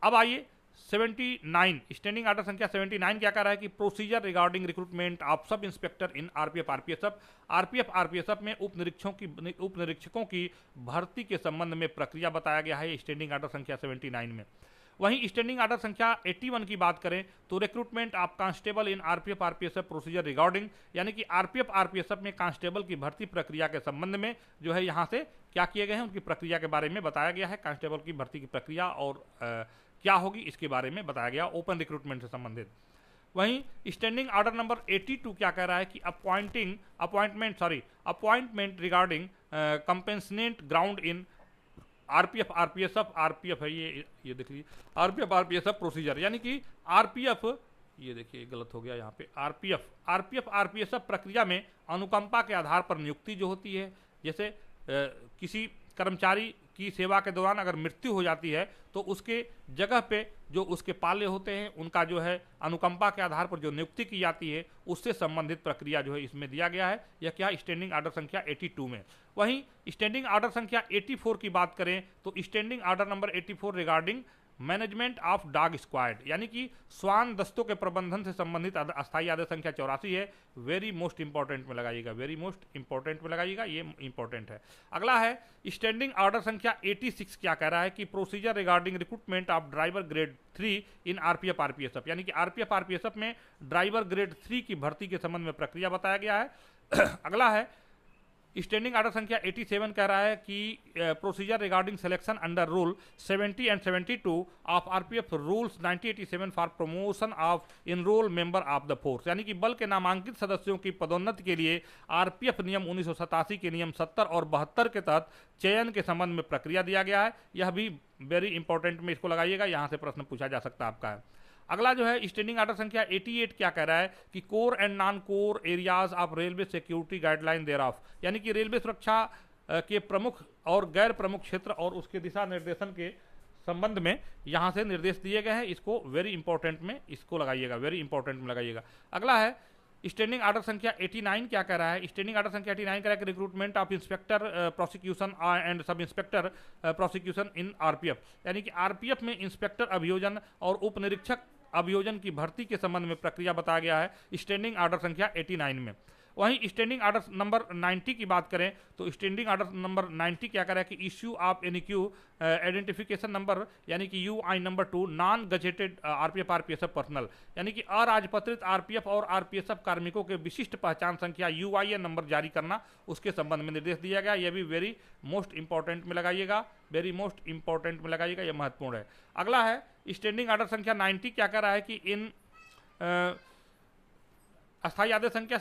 अब आइए 79, स्टैंडिंग ऑर्डर संख्या 79 क्या कर रहा है कि procedure regarding recruitment of sub inspector in RPF RPF में उप निरीक्षकों की भर्ती के संबंध में प्रक्रिया बताया गया है स्टैंडिंग ऑर्डर संख्या 79 में। वहीं स्टैंडिंग ऑर्डर संख्या 81 की बात करें तो recruitment of constable in RPF RPSF procedure regarding, यानी कि आरपीएफ आरपीएसएफ में कांस्टेबल की भर्ती प्रक्रिया के संबंध में जो है यहाँ से क्या किए गए हैं, उनकी प्रक्रिया के बारे में बताया गया है। कांस्टेबल की भर्ती की प्रक्रिया और क्या होगी इसके बारे में बताया गया, ओपन रिक्रूटमेंट से संबंधित। वहीं स्टैंडिंग ऑर्डर नंबर 82 क्या कह रहा है कि appointment regarding compassionate ground in RPF है, ये देख लीजिए आरपीएफ आरपीएसएफ प्रोसीजर, यानी कि आरपीएफ, ये देखिए गलत हो गया यहाँ पे, आरपीएफ आरपीएसएफ प्रक्रिया में अनुकंपा के आधार पर नियुक्ति जो होती है, जैसे किसी कर्मचारी की सेवा के दौरान अगर मृत्यु हो जाती है तो उसके जगह पे जो उसके पाले होते हैं उनका जो है अनुकंपा के आधार पर जो नियुक्ति की जाती है उससे संबंधित प्रक्रिया जो है इसमें दिया गया है। यह क्या स्टैंडिंग ऑर्डर संख्या 82 में। वहीं स्टैंडिंग ऑर्डर संख्या 84 की बात करें तो standing order number 84 regarding management of dog squad, यानी कि श्वान दस्तों के प्रबंधन से संबंधित अस्थायी आदेश संख्या 84 है। वेरी मोस्ट इंपॉर्टेंट में लगाइएगा, वेरी मोस्ट इंपॉर्टेंट में लगाइएगा, ये इंपॉर्टेंट है। अगला है स्टैंडिंग ऑर्डर संख्या 86। क्या कह रहा है कि procedure regarding recruitment of driver grade 3 in RPF RPSF, यानी कि आरपीएफ आरपीएसएफ में ड्राइवर ग्रेड 3 की भर्ती के संबंध में प्रक्रिया बताया गया है। अगला है स्टैंडिंग ऑर्डर संख्या 87 कह रहा है कि procedure regarding selection under rule 70 and 72 of RPF rules 1987 for promotion of enrol member of the force, यानी कि बल के नामांकित सदस्यों की पदोन्नति के लिए आरपीएफ नियम 1987 के नियम 70 और 72 के तहत चयन के संबंध में प्रक्रिया दिया गया है। यह भी वेरी इंपॉर्टेंट में इसको लगाइएगा, यहाँ से प्रश्न पूछा जा सकता है आपका है। अगला जो है स्टैंडिंग ऑर्डर संख्या 88 क्या कह रहा है कि core and non core areas of railway security guideline there of, यानी कि रेलवे सुरक्षा के प्रमुख और गैर प्रमुख क्षेत्र और उसके दिशा निर्देशन के संबंध में यहाँ से निर्देश दिए गए हैं। इसको वेरी इंपॉर्टेंट में इसको लगाइएगा, वेरी इंपॉर्टेंट में लगाइएगा। अगला है स्टैंडिंग ऑर्डर संख्या 89 क्या कह रहा है। स्टैंडिंग ऑर्डर संख्या 89 कह रहा है कि recruitment of inspector prosecution and sub inspector prosecution in RPF, यानी कि आरपीएफ में इंस्पेक्टर अभियोजन और उप निरीक्षक अभियोजन की भर्ती के संबंध में प्रक्रिया बताया गया है स्टैंडिंग ऑर्डर संख्या 89 में। वहीं स्टैंडिंग ऑर्डर नंबर 90 की बात करें तो स्टैंडिंग ऑर्डर नंबर 90 क्या कर रहा है कि issue of NQ identification number, यानी कि UI number 2 non gazetted RPF RPSF personnel, यानी कि अराजपत्रित आरपीएफ और आरपीएसएफ कार्मिकों के विशिष्ट पहचान संख्या यूआईएन नंबर जारी करना, उसके संबंध में निर्देश दिया गया। यह भी वेरी मोस्ट इंपॉर्टेंट में लगाइएगा, वेरी मोस्ट इंपॉर्टेंट में लगाइएगा, यह महत्वपूर्ण है। अगला है स्टैंडिंग ऑर्डर संख्या 90 क्या कर रहा है कि इन अस्थायी आदेश संख्या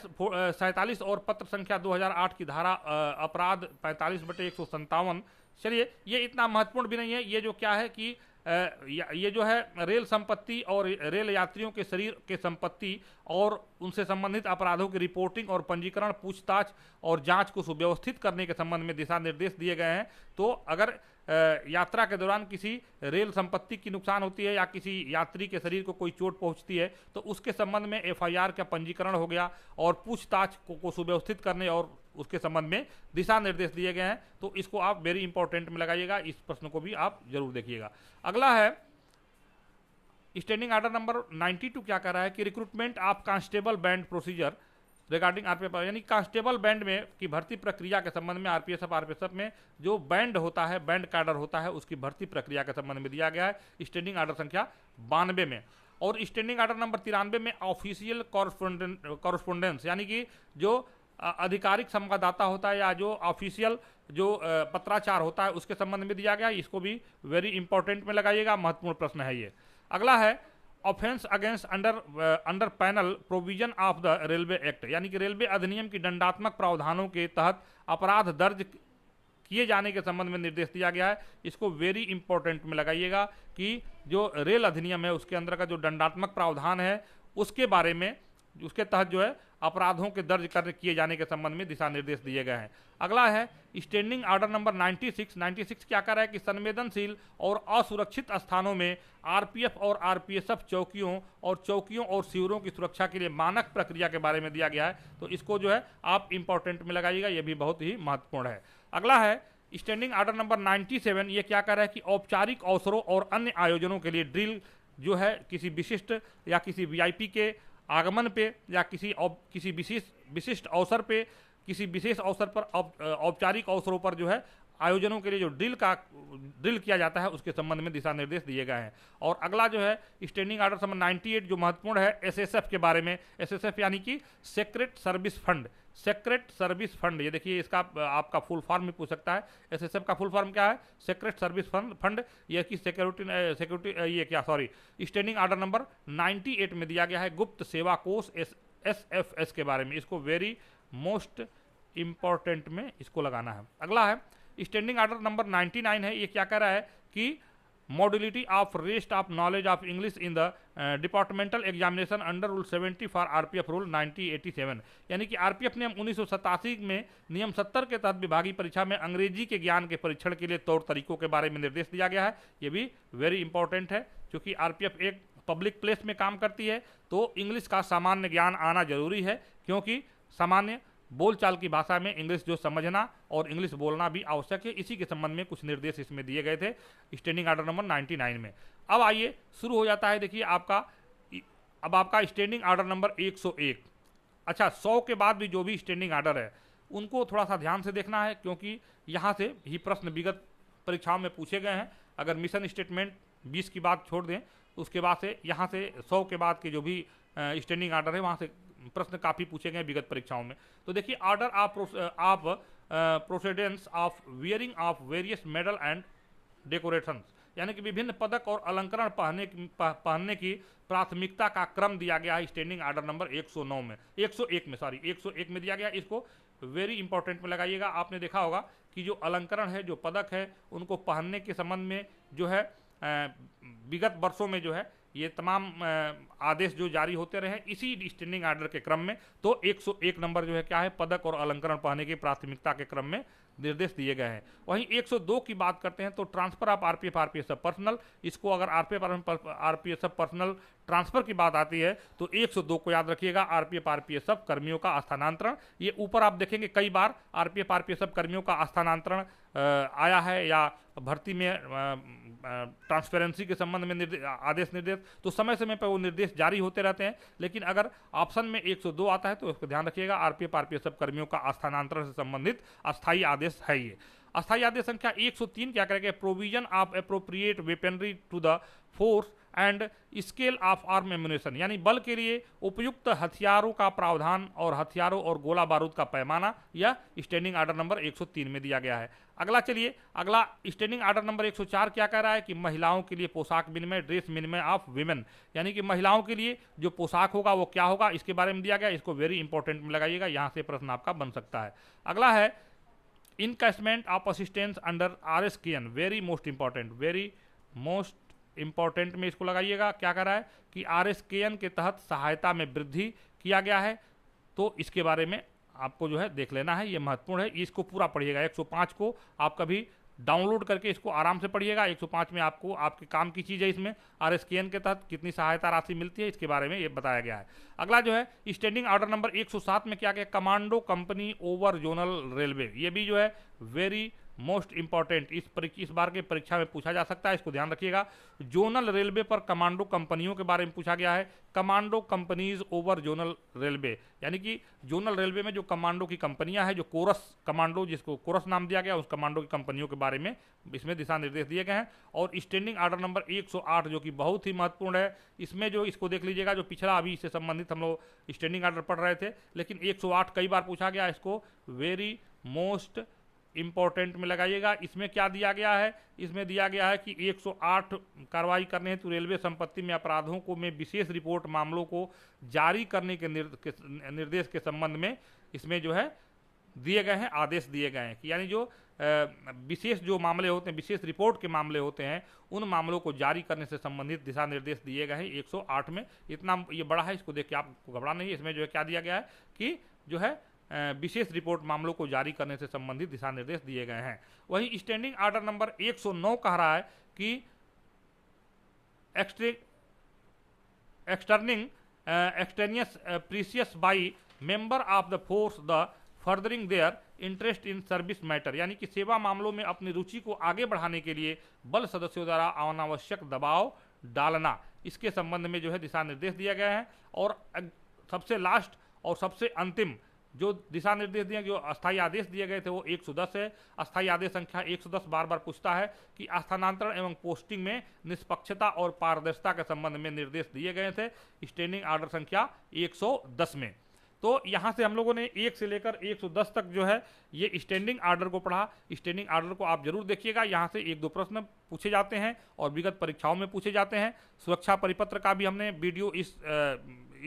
47 और पत्र संख्या 2008 की धारा अपराध 45/157। चलिए ये इतना महत्वपूर्ण भी नहीं है। ये जो क्या है कि ये जो है रेल संपत्ति और रेल यात्रियों के शरीर के संपत्ति और उनसे संबंधित अपराधों की रिपोर्टिंग और पंजीकरण, पूछताछ और जांच को सुव्यवस्थित करने के संबंध में दिशा निर्देश दिए गए हैं। तो अगर यात्रा के दौरान किसी रेल संपत्ति की नुकसान होती है या किसी यात्री के शरीर को कोई चोट पहुंचती है तो उसके संबंध में एफआईआर का पंजीकरण हो गया और पूछताछ को सुव्यवस्थित करने और उसके संबंध में दिशा निर्देश दिए गए हैं। तो इसको आप वेरी इंपॉर्टेंट में लगाइएगा, इस प्रश्न को भी आप जरूर देखिएगा। अगला है स्टैंडिंग ऑर्डर नंबर 92 क्या कह रहा है कि recruitment of constable band procedure regarding RPF, यानी कांस्टेबल बैंड में की भर्ती प्रक्रिया के संबंध में आरपीएफ में जो बैंड होता है, बैंड कैडर होता है, उसकी भर्ती प्रक्रिया के संबंध में दिया गया है स्टैंडिंग ऑर्डर संख्या 92 में। और स्टैंडिंग ऑर्डर नंबर 93 में ऑफिशियल कॉरस्पोंडेंस, यानी कि जो आधिकारिक संवाददाता होता है या जो ऑफिशियल जो पत्राचार होता है उसके संबंध में दिया गया है। इसको भी वेरी इंपॉर्टेंट में लगाइएगा, महत्वपूर्ण प्रश्न है ये। अगला है offence against under panel provision of the railway act, यानी कि रेलवे अधिनियम की दंडात्मक प्रावधानों के तहत अपराध दर्ज किए जाने के संबंध में निर्देश दिया गया है। इसको वेरी इंपॉर्टेंट में लगाइएगा कि जो रेल अधिनियम है उसके अंदर का जो दंडात्मक प्रावधान है उसके बारे में, उसके तहत जो है अपराधों के दर्ज करने किए जाने के संबंध में दिशा निर्देश दिए गए हैं। अगला है स्टैंडिंग ऑर्डर नंबर 96 क्या कर रहा है कि संवेदनशील और असुरक्षित स्थानों में आरपीएफ और आरपीएसएफ चौकियों और शिविरों की सुरक्षा के लिए मानक प्रक्रिया के बारे में दिया गया है। तो इसको जो है आप इंपॉर्टेंट में लगाइएगा, यह भी बहुत ही महत्वपूर्ण है। अगला है स्टैंडिंग ऑर्डर नंबर 97, ये क्या कर रहा है कि औपचारिक अवसरों और अन्य आयोजनों के लिए ड्रिल जो है किसी विशिष्ट या किसी वीआईपी के आगमन पे या किसी विशिष्ट अवसर पे, किसी विशेष अवसर पर औपचारिक अवसरों पर जो है आयोजनों के लिए जो ड्रिल किया जाता है उसके संबंध में दिशा निर्देश दिए गए हैं। और अगला जो है स्टैंडिंग ऑर्डर नंबर 98 जो महत्वपूर्ण है एसएसएफ के बारे में। एसएसएफ यानी कि सेक्रेट सर्विस फंड, ये देखिए इसका आपका फुल फॉर्म भी पूछ सकता है। एसएसएफ का फुल फॉर्म क्या है? Secret service fund. ये की सिक्योरिटी स्टैंडिंग ऑर्डर नंबर 98 में दिया गया है गुप्त सेवा कोष एसएफएस के बारे में। इसको वेरी मोस्ट इंपॉर्टेंट में इसको लगाना है। अगला है स्टैंडिंग ऑर्डर नंबर 99 है, ये क्या कह रहा है कि modality of rest of knowledge of English in the departmental examination under rule 70 for RPF rule 1987, यानी कि आरपीएफ नियम 1987 में नियम 70 के तहत विभागीय परीक्षा में अंग्रेजी के ज्ञान के परीक्षण के लिए तौर तरीकों के बारे में निर्देश दिया गया है। ये भी वेरी इंपॉर्टेंट है क्योंकि आरपीएफ एक पब्लिक प्लेस में काम करती है तो इंग्लिश का सामान्य ज्ञान आना जरूरी है, क्योंकि सामान्य बोलचाल की भाषा में इंग्लिश जो समझना और इंग्लिश बोलना भी आवश्यक है। इसी के संबंध में कुछ निर्देश इसमें दिए गए थे स्टैंडिंग ऑर्डर नंबर 99 में। अब आइए शुरू हो जाता है, देखिए आपका स्टैंडिंग ऑर्डर नंबर 101। अच्छा, 100 के बाद भी जो भी स्टैंडिंग ऑर्डर है उनको थोड़ा सा ध्यान से देखना है, क्योंकि यहाँ से ही प्रश्न विगत परीक्षाओं में पूछे गए हैं। अगर मिशन स्टेटमेंट 20 की बात छोड़ दें तो उसके बाद से यहाँ से 100 के बाद के जो भी स्टैंडिंग ऑर्डर है वहाँ से प्रश्न काफ़ी पूछे गए विगत परीक्षाओं में। तो देखिए order of precedence of wearing of various medal and decorations, यानी कि विभिन्न पदक और अलंकरण पहनने की प्राथमिकता का क्रम दिया गया है स्टैंडिंग ऑर्डर नंबर 101 में दिया गया। इसको वेरी इंपॉर्टेंट में लगाइएगा। आपने देखा होगा कि जो अलंकरण है, जो पदक है, उनको पहनने के संबंध में जो है विगत वर्षों में जो है ये तमाम आदेश जो जारी होते रहे इसी स्टैंडिंग ऑर्डर के क्रम में। तो 101 नंबर जो है क्या है, पदक और अलंकरण पहनने की प्राथमिकता के क्रम में निर्देश दिए गए हैं। वहीं 102 की बात करते हैं तो ट्रांसफर ऑफ आरपीएफ पर्सनल, इसको अगर आरपीएफ पर्सनल ट्रांसफर की बात आती है तो 102 को याद रखिएगा, आरपीएफ कर्मियों का स्थानांतरण। ये ऊपर आप देखेंगे कई बार आरपीएफ कर्मियों का स्थानांतरण आया है या भर्ती में ट्रांसपेरेंसी के संबंध में आदेश निर्देश, तो समय समय पर वो निर्देश जारी होते रहते हैं। लेकिन अगर ऑप्शन में 102 आता है तो उसको ध्यान रखिएगा, आरपीएफ कर्मियों का स्थानांतरण से संबंधित अस्थायी आदेश है ये। अस्थायी आदेश संख्या 103 क्या करेगा, provision of appropriate weaponry to the force and scale of arm ammunition, यानी बल के लिए उपयुक्त हथियारों का प्रावधान और हथियारों और गोला बारूद का पैमाना, यह स्टैंडिंग ऑर्डर नंबर 103 में दिया गया है। अगला स्टैंडिंग ऑर्डर नंबर 104 क्या कह रहा है कि महिलाओं के लिए पोशाक विनिमय, ड्रेस विनिमय ऑफ वीमेन, यानी कि महिलाओं के लिए जो पोशाक होगा वो क्या होगा, इसके बारे में दिया गया। इसको वेरी इंपॉर्टेंट में लगाइएगा, यहाँ से प्रश्न आपका बन सकता है। अगला है encashment of assistance under RSKN, very most important में इसको लगाइएगा। क्या कर रहा है कि RSKN के तहत सहायता में वृद्धि किया गया है, तो इसके बारे में आपको जो है देख लेना है, ये महत्वपूर्ण है। इसको पूरा पढ़िएगा, 105 को आप कभी डाउनलोड करके इसको आराम से पढ़िएगा। 105 में आपको आपके काम की चीज़ है। इसमें RSKN के तहत कितनी सहायता राशि मिलती है इसके बारे में ये बताया गया है। अगला जो है स्टैंडिंग ऑर्डर नंबर 107 में क्या गया, commando company over zonal railway, ये भी जो है वेरी मोस्ट इंपॉर्टेंट, इस बार के परीक्षा में पूछा जा सकता है, इसको ध्यान रखिएगा। जोनल रेलवे पर कमांडो कंपनियों के बारे में पूछा गया है, commando companies over zonal railway, यानी कि जोनल रेलवे में जो कमांडो की कंपनियां हैं, जो कोरस कमांडो, जिसको कोरस नाम दिया गया, उस कमांडो की कंपनियों के बारे में इसमें दिशा निर्देश दिए गए हैं। और स्टैंडिंग ऑर्डर नंबर 108 जो कि बहुत ही महत्वपूर्ण है, इसमें जो इसको देख लीजिएगा, जो पिछला अभी इससे संबंधित हम लोग स्टैंडिंग ऑर्डर पढ़ रहे थे, लेकिन 108 कई बार पूछा गया, इसको वेरी मोस्ट इंपॉर्टेंट में लगाइएगा। इसमें क्या दिया गया है, इसमें दिया गया है कि 108 कार्रवाई करने हेतु रेलवे संपत्ति में अपराधों को में विशेष रिपोर्ट मामलों को जारी करने के निर्देश के संबंध में इसमें जो है दिए गए हैं, आदेश दिए गए हैं कि यानी जो विशेष जो मामले होते हैं, विशेष रिपोर्ट के मामले होते हैं, उन मामलों को जारी करने से संबंधित दिशा निर्देश दिए गए हैं 108 में। इतना ये बड़ा है, इसको देख के आपको घबराना नहीं है। इसमें जो है क्या दिया गया है कि जो है विशेष रिपोर्ट मामलों को जारी करने से संबंधित दिशा निर्देश दिए गए हैं। वहीं स्टैंडिंग ऑर्डर नंबर 109 कह रहा है कि extraneous precious by member of the force the furthering there interest in service matter, यानी कि सेवा मामलों में अपनी रुचि को आगे बढ़ाने के लिए बल सदस्यों द्वारा अनावश्यक दबाव डालना, इसके संबंध में जो है दिशा निर्देश दिया गया है। और सबसे लास्ट और सबसे अंतिम जो दिशा निर्देश दिए, जो अस्थायी आदेश दिए गए थे, वो 110 है। अस्थायी आदेश संख्या 110 बार बार पूछता है कि स्थानांतरण एवं पोस्टिंग में निष्पक्षता और पारदर्शिता के संबंध में निर्देश दिए गए थे स्टैंडिंग ऑर्डर संख्या 110 में। तो यहाँ से हम लोगों ने 1 से लेकर 110 तक जो है ये स्टैंडिंग ऑर्डर को पढ़ा। स्टैंडिंग ऑर्डर को आप जरूर देखिएगा, यहाँ से 1-2 प्रश्न पूछे जाते हैं और विगत परीक्षाओं में पूछे जाते हैं। सुरक्षा परिपत्र का भी हमने वीडियो इस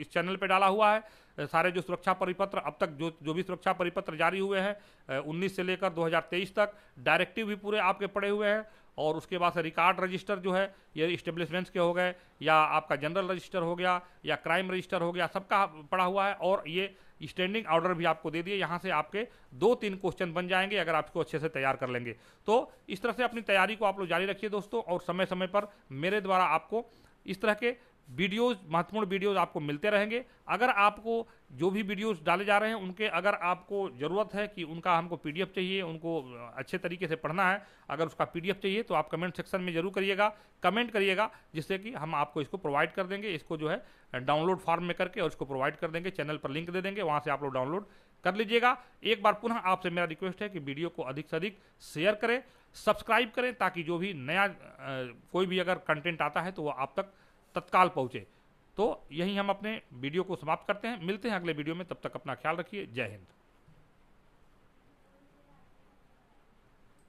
चैनल पे डाला हुआ है। सारे जो सुरक्षा परिपत्र अब तक जो भी सुरक्षा परिपत्र जारी हुए हैं 19 से लेकर 2023 तक, डायरेक्टिव भी पूरे आपके पड़े हुए हैं। और उसके बाद से रिकॉर्ड रजिस्टर जो है ये इस्टेब्लिशमेंट्स के हो गए, या आपका जनरल रजिस्टर हो गया, या क्राइम रजिस्टर हो गया, सबका पड़ा हुआ है। और ये स्टैंडिंग ऑर्डर भी आपको दे दिए। यहाँ से आपके 2-3 क्वेश्चन बन जाएंगे अगर आप इसको अच्छे से तैयार कर लेंगे। तो इस तरह से अपनी तैयारी को आप लोग जारी रखिए दोस्तों, और समय समय पर मेरे द्वारा आपको इस तरह के वीडियोस, महत्वपूर्ण वीडियोस आपको मिलते रहेंगे। अगर आपको जो भी वीडियोस डाले जा रहे हैं उनके अगर आपको ज़रूरत है कि उनका हमको PDF चाहिए, उनको अच्छे तरीके से पढ़ना है, अगर उसका PDF चाहिए तो आप कमेंट सेक्शन में जरूर करिएगा, कमेंट करिएगा, जिससे कि हम आपको इसको प्रोवाइड कर देंगे। इसको जो है डाउनलोड फॉर्म में करके और इसको प्रोवाइड कर देंगे, चैनल पर लिंक दे देंगे, वहाँ से आप लोग डाउनलोड कर लीजिएगा। एक बार पुनः आपसे मेरा रिक्वेस्ट है कि वीडियो को अधिक से अधिक शेयर करें, सब्सक्राइब करें, ताकि जो भी नया कोई भी अगर कंटेंट आता है तो वो आप तक तत्काल पहुंचे। तो यही हम अपने वीडियो को समाप्त करते हैं, मिलते हैं अगले वीडियो में, तब तक अपना ख्याल रखिए। जय हिंद।